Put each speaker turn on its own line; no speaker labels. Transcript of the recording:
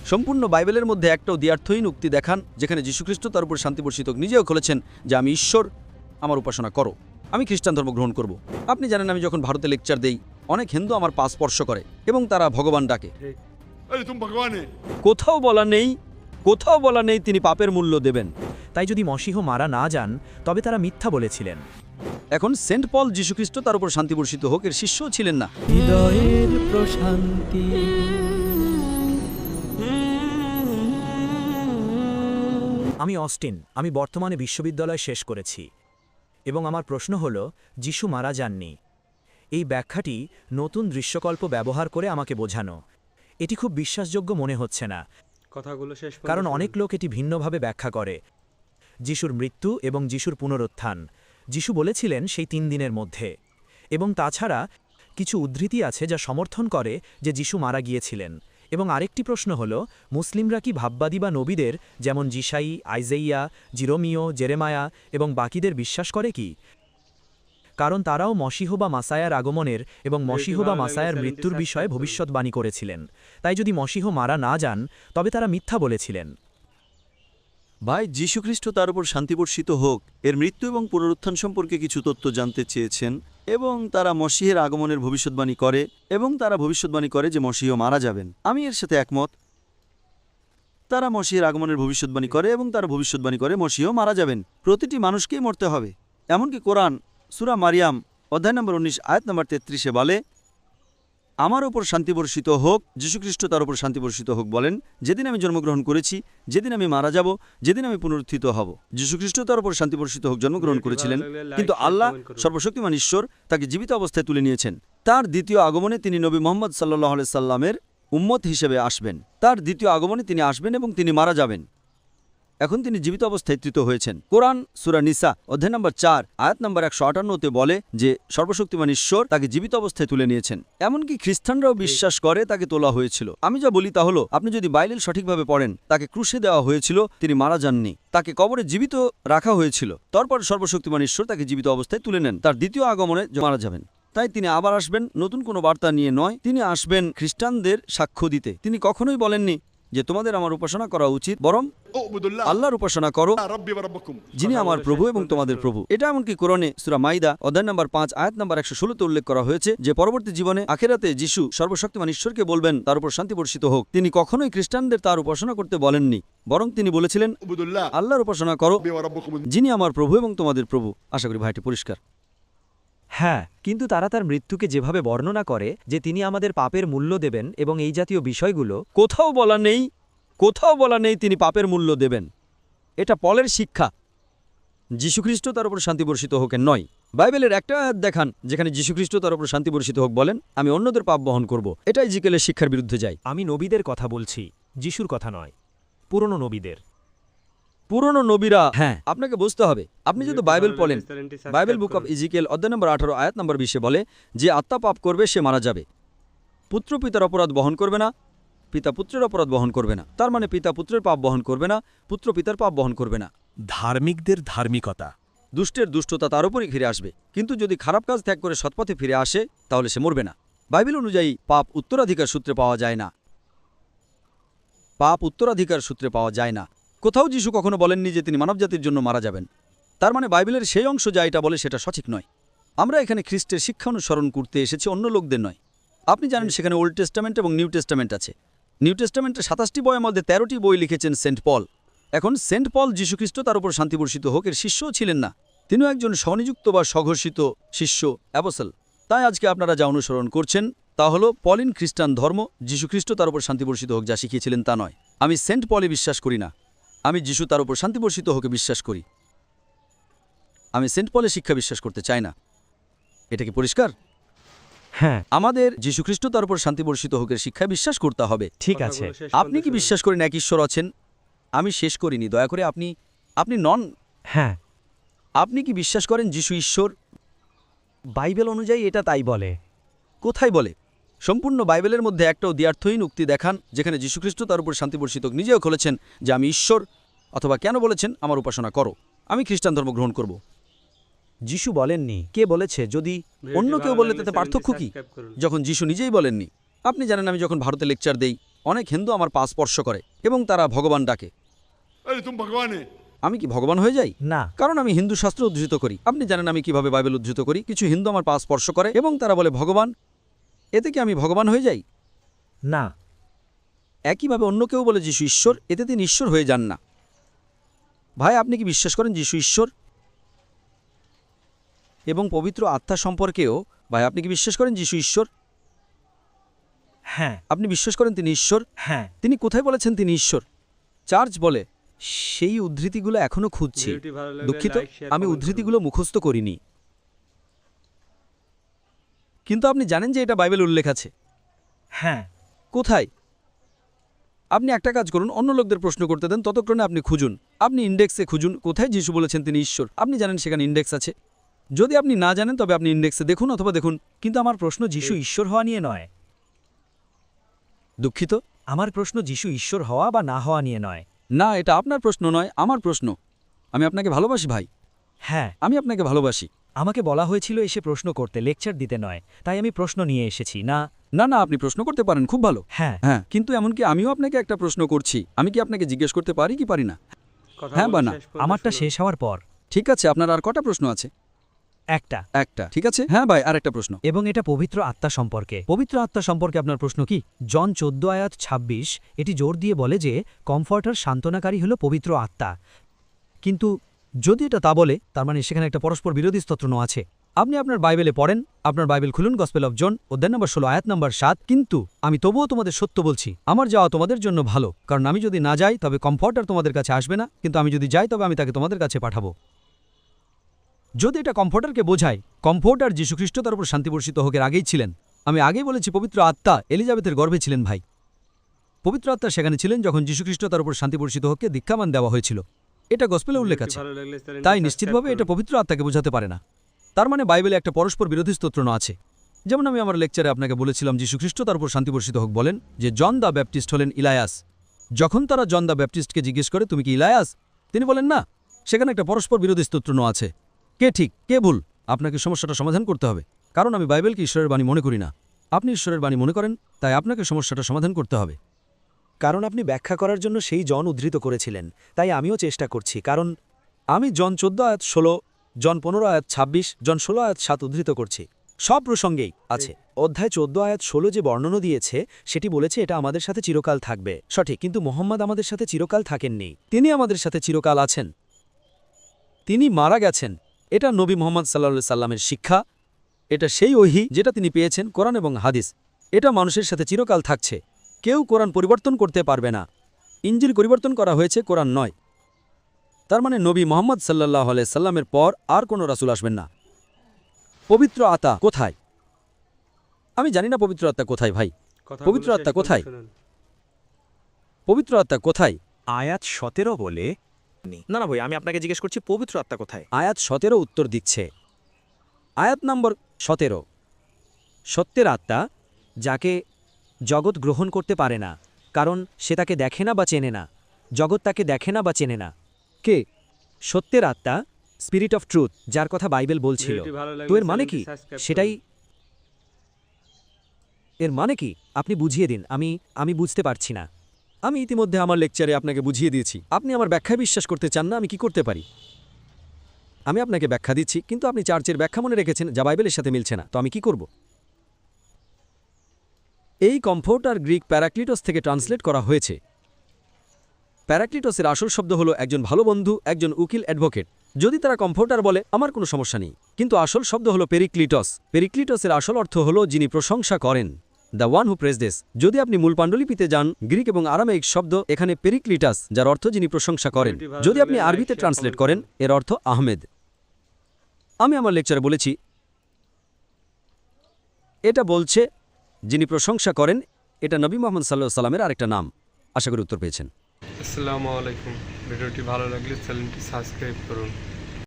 সম্পূর্ণ বাইবেলের মধ্যে একটাও দ্ব্যর্থহীন উক্তি দেখান যেখানে যীশুখ্রিস্ট তার উপর শান্তি বর্ষিত হোক নিজেও বলেছেন যে আমি ঈশ্বর, আমার উপাসনা করো, আমি খ্রিস্টান ধর্ম গ্রহণ করব। আপনি জানেন আমি যখন ভারতে লেকচার দেই অনেক হিন্দু আমার পা স্পর্শ করে এবং তারা ভগবান ডাকে। কোথাও বলা নেই তিনি পাপের মূল্য দেবেন।
তাই যদি মসীহ মারা না যান তবে তারা মিথ্যা বলেছিলেন।
এখন সেন্ট পল যীশুখ্রিস্ট তার উপর শান্তি বর্ষিত হোক এর শিষ্যও ছিলেন না।
হৃদয়ের প্রশান্তি।
আমি অস্টিন, আমি বর্তমানে বিশ্ববিদ্যালয় শেষ করেছি এবং আমার প্রশ্ন হল যিশু মারা যাননি। এই ব্যাখ্যাটি নতুন দৃশ্যকল্প ব্যবহার করে আমাকে বোঝানো। এটি খুব বিশ্বাসযোগ্য মনে হচ্ছে না, কারণ অনেক লোক এটি ভিন্নভাবে ব্যাখ্যা করে। যিশুর মৃত্যু এবং যিশুর পুনরুত্থান, যিশু বলেছিলেন সেই 3 দিনের মধ্যে। এবং তাছাড়া কিছু উদ্ধৃতি আছে যা সমর্থন করে যে যিশু মারা গিয়েছিলেন। এবং আরেকটি প্রশ্ন হল মুসলিমরা কি ভাববাদী বা নবীদের যেমন যিশাই, আইজাইয়া, জিরোমিও, জেরেমায়া এবং বাকিদের বিশ্বাস করে কি? কারণ তারাও মসীহ বা মাসায়ার আগমনের এবং মসীহ বা মাসায়ার মৃত্যুর বিষয়ে ভবিষ্যৎবাণী করেছিলেন। তাই যদি মসীহ মারা না যান তবে তারা মিথ্যা বলেছিলেন।
ভাই, যীশুখ্রিস্ট তার উপর শান্তি বর্ষিত হোক এর মৃত্যু এবং পুনরুত্থান সম্পর্কে কিছু তথ্য জানতে চেয়েছেন এবং তারা মসীহের আগমনের ভবিষ্যৎবাণী করে এবং তারা ভবিষ্যৎবাণী করে যে মসীহ মারা যাবেন। আমি এর সাথে একমত। তারা মসীহের আগমনের ভবিষ্যৎবাণী করে এবং তারা ভবিষ্যৎবাণী করে মসীহ মারা যাবেন। প্রতিটি মানুষকেই মরতে হবে। এমনকি কোরআন সূরা মারিয়াম অধ্যায় নম্বর 19 আয়াত নম্বর 33 বলে, আমার ওপর শান্তি বর্ষিত হোক, যীশুখ্রিস্ট তার উপর শান্তি বর্ষিত হোক বলেন, যেদিন আমি জন্মগ্রহণ করেছি, যেদিন আমি মারা যাব, যেদিন আমি পুনরুত্থিত হব। যীশুখ্রিস্ট তার উপর শান্তি বর্ষিত হোক জন্মগ্রহণ করেছিলেন, কিন্তু আল্লাহ সর্বশক্তিমান ঈশ্বর তাকে জীবিত অবস্থায় তুলে নিয়েছেন। তার দ্বিতীয় আগমনে তিনি নবী মুহাম্মদ সাল্লাল্লাহু আলাইহি সাল্লামের উম্মত হিসেবে আসবেন। তার দ্বিতীয় আগমনে তিনি আসবেন এবং তিনি মারা যাবেন। এখন তিনি জীবিত অবস্থায় তৃত হয়েছেন। কোরআন সূরা নিসা অধ্যায় নম্বর 4 আয়াত নম্বর 158-তে বলে যে সর্বশক্তিমান ঈশ্বর তাকে জীবিত অবস্থায় তুলে নিয়েছেন। এমনকি খ্রিস্টানরাও বিশ্বাস করে তাকে তোলা হয়েছিল। আমি যা বলি তা হলো, আপনি যদি বাইবেল সঠিকভাবে পড়েন, তাকে ক্রুশে দেওয়া হয়েছিল, তিনি মারা যাননি, তাকে কবরে জীবিত রাখা হয়েছিল। তারপর সর্বশক্তিমান ঈশ্বর তাকে জীবিত অবস্থায় তুলে নেন। তার দ্বিতীয় আগমনে মারা যাবেন। তাই তিনি আবার আসবেন নতুন কোনো বার্তা নিয়ে নয়, তিনি আসবেন খ্রিস্টানদের সাক্ষ্য দিতে। তিনি কখনোই বলেননি যে তোমাদের আমার উপাসনা করা উচিত, বরং আল্লাহর উপাসনা করো যিনি আমার প্রভু এবং তোমাদের প্রভু। এটা এমনকি কোরআনে সূরা মাইদা অধ্যায় নম্বর 5 আয়াত নম্বর 116-তে উল্লেখ করা হয়েছে যে পরবর্তী জীবনে আখিরাতে যিশু সর্বশক্তিমান ঈশ্বরকে বলবেন তার উপর শান্তি বর্ষিত হোক। তিনি কখনোই খ্রিস্টানদের তার উপাসনা করতে বলেননি, বরং তিনি বলেছিলেন আল্লাহর উপাসনা করো যিনি আমার প্রভু এবং তোমাদের প্রভু। আশা করি ভাইটি পরিষ্কার।
হ্যাঁ, কিন্তু তারা তার মৃত্যুকে যেভাবে বর্ণনা করে যে তিনি আমাদের পাপের মূল্য দেবেন এবং এই জাতীয় বিষয়গুলো,
কোথাও বলা নেই তিনি পাপের মূল্য দেবেন। এটা পলের শিক্ষা। যীশুখ্রিস্ট তার উপর শান্তি বর্ষিত হোকেন নয়। বাইবেলের একটা আয়াত দেখান যেখানে যীশুখ্রিস্ট তার উপর শান্তি বর্ষিত হোক বলেন আমি অন্যদের পাপ বহন করব। এটাই ইজিকেলের শিক্ষার বিরুদ্ধে যায়।
আমি নবীদের কথা বলছি, যিশুর কথা নয়, পুরনো নবীদের।
পুরনো নবীরা, হ্যাঁ, আপনাকে বুঝতে হবে। আপনি যদি বাইবেল পড়েন, বাইবেল বুক অব ইজিকেল অধ্যায় নম্বর 18 আয়াত নম্বর 20 বলে যে আত্মা পাপ করবে সে মারা যাবে। পুত্র পিতার অপরাধ বহন করবে না, পিতা পুত্রের অপরাধ বহন করবে না। তার মানে পিতা পুত্রের পাপ বহন করবে না, পুত্র পিতার পাপ বহন করবে না।
ধার্মিকদের ধার্মিকতা,
দুষ্টের দুষ্টতা তার উপরই ফিরে আসবে। কিন্তু যদি খারাপ কাজ ত্যাগ করে সৎপথে ফিরে আসে তাহলে সে মরবে না। বাইবেল অনুযায়ী পাপ উত্তরাধিকার সূত্রে পাওয়া যায় না। পাপ উত্তরাধিকার সূত্রে পাওয়া যায় না। কোথাও যিশু কখনো বলেননি যে তিনি মানবজাতির জন্য মারা যাবেন। তার মানে বাইবেলের সেই অংশ যা এটা বলে সেটা সঠিক নয়। আমরা এখানে খ্রিস্টের শিক্ষা অনুসরণ করতে এসেছি, অন্য লোকদের নয়। আপনি জানেন সেখানে ওল্ড টেস্টামেন্ট এবং নিউ টেস্টামেন্ট আছে। নিউ টেস্টামেন্টের 27টি বইয়ের মধ্যে 13টি বই লিখেছেন সেন্ট পল। এখন সেন্ট পল যীশুখ্রিস্ট তার উপর শান্তি বর্ষিত হোক এর শিষ্যও ছিলেন না। তিনিও একজন স্বনিযুক্ত বা স্বঘোষিত শিষ্য, অ্যাপোস্টল। তাই আজকে আপনারা যা অনুসরণ করছেন তা হলো পলিন খ্রিস্টান ধর্ম। যীশুখ্রিস্ট তার উপর শান্তি বর্ষিত হোক যা শিখিয়েছিলেন তা নয়। আমি সেন্ট পলে বিশ্বাস করি না, আমি যিশু তার উপর শান্তি বর্ষিত হোকে বিশ্বাস করি। আমি সেন্ট পলের শিক্ষা বিশ্বাস করতে চাই না। এটা কি পরিষ্কার?
হ্যাঁ,
আমাদের যীশুখ্রিস্ট তার উপর শান্তি বর্ষিত হোকের শিক্ষায় বিশ্বাস করতে হবে।
ঠিক আছে।
আপনি কি বিশ্বাস করেন এক ঈশ্বর আছেন? আমি শেষ করিনি, দয়া করে আপনি নন।
হ্যাঁ,
আপনি কি বিশ্বাস করেন যিশু ঈশ্বর?
বাইবেল অনুযায়ী এটা তাই বলে।
কোথায় বলে? সম্পূর্ণ বাইবেলের মধ্যে একটাও দ্ব্যর্থহীন উক্তি দেখান যেখানে যীশুখ্রিস্ট তার উপর শান্তি বর্ষিত হোক নিজেও বলেছেন যে আমি ঈশ্বর, অথবা কেন বলেছেন আমার উপাসনা করো, আমি খ্রিস্টান ধর্ম গ্রহণ করব।
যিশু বলেননি। কে বলেছে? যদি
অন্য কেউ বললে তাতে পার্থক্য কি? যখন যিশু নিজেই বলেননি। আপনি জানেন আমি যখন ভারতে লেকচার দেই অনেক হিন্দু আমার পা স্পর্শ করে এবং তারা ভগবান ডাকে।
अरे तुम भगवान है।
আমি কি ভগবান হয়ে যাই?
না।
কারণ আমি হিন্দু শাস্ত্র উদ্ধৃত করি। আপনি জানেন আমি কিভাবে বাইবেল উদ্ধৃত করি। কিছু হিন্দু আমার পা স্পর্শ করে এবং তারা বলে ভগবান, এতে কি আমি ভগবান হয়ে যাই?
না।
একইভাবে অন্য কেউ বলে যিশু ঈশ্বর, এতে তিনি ঈশ্বর হয়ে যান না। ভাই, আপনি কি বিশ্বাস করেন যিশু ঈশ্বর এবং পবিত্র আত্মা সম্পর্কেও? ভাই, আপনি কি বিশ্বাস করেন যিশু ঈশ্বর?
হ্যাঁ।
আপনি বিশ্বাস করেন তিনি ঈশ্বর?
হ্যাঁ।
তিনি কোথায় বলেছেন তিনি ঈশ্বর? চার্চ বলে। সেই উদ্ধৃতিগুলো এখনো খুঁজছি। দুঃখিত, আমি উদ্ধৃতিগুলো মুখস্থ করিনি। কিন্তু আপনি জানেন যে এটা বাইবেল উল্লেখ আছে।
হ্যাঁ।
কোথায়? আপনি একটা কাজ করুন, অন্য লোকদের প্রশ্ন করতে দেন, ততক্ষণে আপনি খুঁজুন। আপনি ইন্ডেক্সে খুঁজুন কোথায় যিশু বলেছেন তিনি ঈশ্বর। আপনি জানেন সেখানে ইন্ডেক্স আছে। যদি আপনি না জানেন তবে আপনি ইন্ডেক্সে দেখুন অথবা দেখুন।
কিন্তু আমার প্রশ্ন যিশু ঈশ্বর হওয়া নিয়ে নয়।
দুঃখিত,
আমার প্রশ্ন যিশু ঈশ্বর হওয়া বা না হওয়া নিয়ে নয়।
না, এটা আপনার প্রশ্ন নয়, আমার প্রশ্ন। আমি আপনাকে ভালোবাসি ভাই,
হ্যাঁ।
আমি আপনাকে ভালোবাসি।
আমাকে বলা হয়েছিল এসে প্রশ্ন করতে, লেকচার দিতে নয়, তাই আমি প্রশ্ন নিয়ে এসেছি। না।
না না, আপনি প্রশ্ন করতে পারেন, খুব ভালো।
হ্যাঁ।
হ্যাঁ, কিন্তু এমনকি আমিও আপনাকে একটা প্রশ্ন করছি। আমি কি আপনাকে জিজ্ঞেস করতে পারি কি পারি না? হ্যাঁ বা না?
আমারটা শেষ হওয়ার পর।
ঠিক আছে, আপনার আর কটা প্রশ্ন আছে?
একটা।
একটা, ঠিক আছে। হ্যাঁ ভাই, আর একটা প্রশ্ন।
এবং এটা পবিত্র আত্মা সম্পর্কে। পবিত্র আত্মা সম্পর্কে আপনার প্রশ্ন কি? জন 14:26 এটি জোর দিয়ে বলে যে কমফর্টার সান্ত্বনাকারী হলো পবিত্র আত্মা। কিন্তু যদি এটা তা বলে, তার মানে সেখানে একটা পরস্পর বিরোধী স্তোত্র আছে। আপনি আপনার বাইবেলে পড়েন, আপনার বাইবেল খুলুন, গসপেল অফ জন অধ্যায় নম্বর 16 আয়াত নম্বর 7। কিন্তু আমি তবুও তোমাদের সত্য বলছি, আমার যাওয়া তোমাদের জন্য ভালো, কারণ আমি যদি না যাই তবে কমফর্টার তোমাদের কাছে আসবে না, কিন্তু আমি যদি যাই তবে আমি তাকে তোমাদের কাছে পাঠাবো। যদি এটা কমফর্টারকে বোঝায়, কমফর্টার যীশুখ্রিস্ট তার উপর শান্তি বর্ষিত হোকের আগেই ছিলেন। আমি আগেই বলেছি পবিত্র আত্মা এলিজাবেথের গর্ভে ছিলেন ভাই। পবিত্র আত্মা সেখানে ছিলেন যখন যীশুখ্রিস্ট তার উপর শান্তি বর্ষিত হোককে দীক্ষামান দেওয়া হয়েছিল। এটা গসপেলে উল্লেখ আছে। তাই নিশ্চিতভাবে এটা পবিত্র আত্মাকে বোঝাতে পারে না। তার মানে বাইবেলে একটা পরস্পর বিরোধী স্তোত্র আছে। যেমন আমি আমার লেকচারে আপনাকে বলেছিলাম যীশুখ্রিস্ট তার উপর শান্তি বর্ষিত হোক বলেন যে জন দ্য ব্যাপটিস্ট হলেন ইলায়াস। যখন তারা জন দ্য ব্যাপটিস্টকে জিজ্ঞেস করে তুমি কি ইলায়াস, তিনি বলেন না। সেখানে একটা পরস্পর বিরোধী স্তোত্র আছে। কে ঠিক কে ভুল? আপনাকে সমস্যাটা সমাধান করতে হবে, কারণ আমি বাইবেলকে ঈশ্বরের বাণী মনে করি না। আপনি ঈশ্বরের বাণী মনে করেন, তাই আপনাকে সমস্যাটা সমাধান করতে হবে। কারণ আপনি ব্যাখ্যা করার জন্য সেই জন উদ্ধৃত করেছিলেন, তাই আমিও চেষ্টা করছি। কারণ আমি জন 14:16, জন 15:26, জন 16:7 উদ্ধৃত করছি। সব প্রসঙ্গেই আছে। অধ্যায় 14:16 যে বর্ণনা দিয়েছে সেটি বলেছে এটা আমাদের সাথে চিরকাল থাকবে। সঠিক, কিন্তু মোহাম্মদ আমাদের সাথে চিরকাল থাকেননি।
তিনি আমাদের সাথে চিরকাল আছেন। তিনি মারা গেছেন। এটা নবী মুহাম্মদ সাল্লাল্লাহু সাল্লামের শিক্ষা। এটা সেই ওহী যেটা তিনি পেয়েছেন, কোরআন এবং হাদিস। এটা মানুষের সাথে চিরকাল থাকছে। কেউ কোরআন পরিবর্তন করতে পারবে না। ইঞ্জিল পরিবর্তন করা হয়েছে, কোরআন নয়। তার মানে নবী মুহাম্মদ সাল্লাল্লাহু আলাইহি সাল্লামের পর আর কোনো রাসূল আসবেন না। পবিত্র আত্মা কোথায়? আমি জানি না পবিত্র আত্মা কোথায় ভাই। পবিত্র আত্মা কোথায়? পবিত্র আত্মা কোথায়?
আয়াত 17 বলে। না না ভাই, আমি আপনাকে জিজ্ঞেস করছি পবিত্র আত্মা কোথায়।
আয়াত 17 উত্তর দিচ্ছে। আয়াত নম্বর 17। সত্যের আত্মা,
যাকে জগৎ গ্রহণ করতে পারে না, কারণ সে তাকে দেখে না বা চেনে না। জগৎ তাকে দেখে না বা চেনে না।
কে?
সত্যের আত্মা, স্পিরিট অফ ট্রুথ, যার কথা বাইবেল বলছিল। তো এর মানে কি? সেটাই এর মানে কি? আপনি বুঝিয়ে দিন, আমি বুঝতে পারছি না।
আমি ইতিমধ্যে আমার লেকচারে আপনাকে বুঝিয়ে দিয়েছি। আপনি আমার ব্যাখ্যায় বিশ্বাস করতে চান না, আমি কি করতে পারি? আমি আপনাকে ব্যাখ্যা দিচ্ছি, কিন্তু আপনি চার্চের ব্যাখ্যা মনে রেখেছেন যা বাইবেলের সাথে মিলছে না, তো আমি কি করব? এই কমফোর্টার গ্রিক প্যারাক্লিটস থেকে ট্রান্সলেট করা হয়েছে। প্যারাক্লিটসের আসল শব্দ হলো একজন ভালো বন্ধু, একজন উকিল, অ্যাডভোকেট। যদি তারা কমফোর্টার বলে আমার কোনো সমস্যা নেই, কিন্তু আসল শব্দ হলো পেরিক্লিটস। পেরিক্লিটসের আসল অর্থ হলো যিনি প্রশংসা করেন, দ্য ওয়ান হু প্রেজেস। যদি আপনি মূল পাণ্ডুলিপিতে যান, গ্রিক এবং আরামাইক শব্দ এখানে পেরিক্লিটাস, যার অর্থ যিনি প্রশংসা করেন। যদি আপনি আরবিতে ট্রান্সলেট করেন, এর অর্থ আহমেদ। আমি আমার লেকচারে বলেছি এটা বলছে যিনি প্রশংসা করেন। এটা নবী মুহাম্মদ সাল্লাল্লাহু আলাইহি সাল্লামের আরেকটা নাম। আশা করি উত্তর পেয়েছেন।
আসসালামু আলাইকুম। ভিডিওটি ভালো লাগলে চ্যানেলটি সাবস্ক্রাইব করুন।